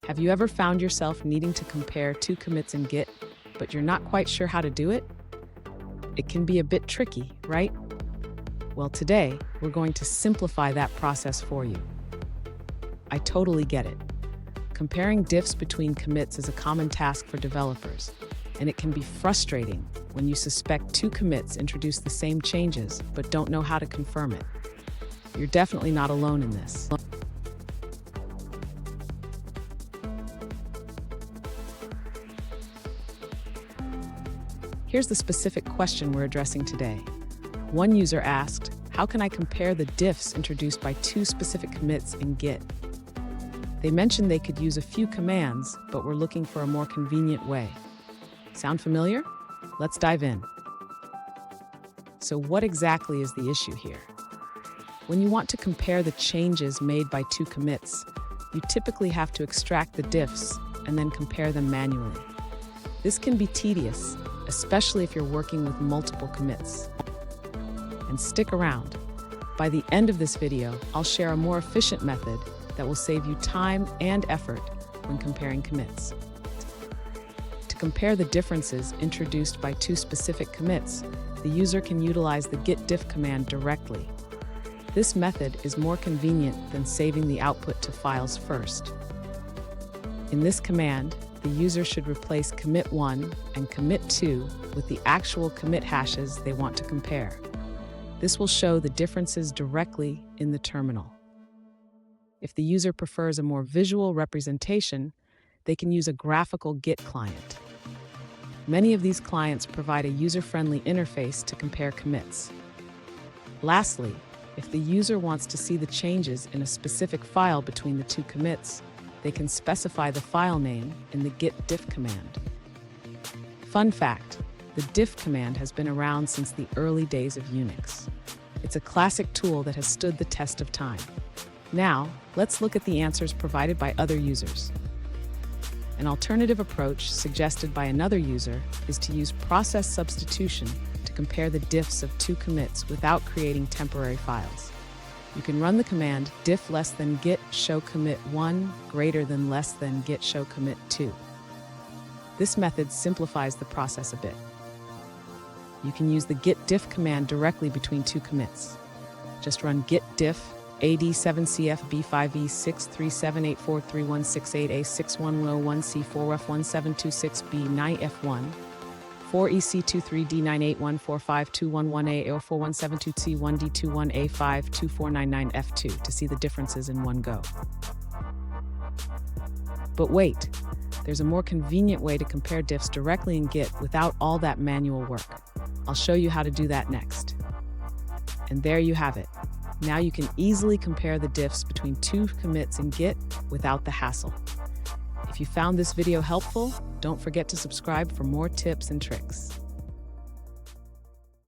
Have you ever found yourself needing to compare two commits in Git, but you're not quite sure how to do it? It can be a bit tricky, right? Well, today, we're going to simplify that process for you. I totally get it. Comparing diffs between commits is a common task for developers, and it can be frustrating when you suspect two commits introduce the same changes but don't know how to confirm it. You're definitely not alone in this. Here's the specific question we're addressing today. One user asked, how can I compare the diffs introduced by two specific commits in Git? They mentioned they could use a few commands, but were looking for a more convenient way. Sound familiar? Let's dive in. So what exactly is the issue here? When you want to compare the changes made by two commits, you typically have to extract the diffs and then compare them manually. This can be tedious, especially if you're working with multiple commits. And stick around. By the end of this video, I'll share a more efficient method that will save you time and effort when comparing commits. To compare the differences introduced by two specific commits, the user can utilize the git diff command directly. This method is more convenient than saving the output to files first. In this command, the user should replace commit 1 and commit 2 with the actual commit hashes they want to compare. This will show the differences directly in the terminal. If the user prefers a more visual representation, they can use a graphical Git client. Many of these clients provide a user-friendly interface to compare commits. Lastly, if the user wants to see the changes in a specific file between the two commits, they can specify the file name in the git diff command. Fun fact, the diff command has been around since the early days of Unix. It's a classic tool that has stood the test of time. Now, let's look at the answers provided by other users. An alternative approach suggested by another user is to use process substitution to compare the diffs of two commits without creating temporary files. You can run the command diff less than git show commit 1 greater than less than git show commit 2. This method simplifies the process a bit. You can use the git diff command directly between two commits. Just run git diff AD7CF B5E637843168A6101C4F1726B9F1 4EC23D98145211A or 4172C1D21A52499F2 to see the differences in one go. But wait, there's a more convenient way to compare diffs directly in Git without all that manual work. I'll show you how to do that next. And there you have it. Now you can easily compare the diffs between two commits in Git without the hassle. If you found this video helpful, don't forget to subscribe for more tips and tricks.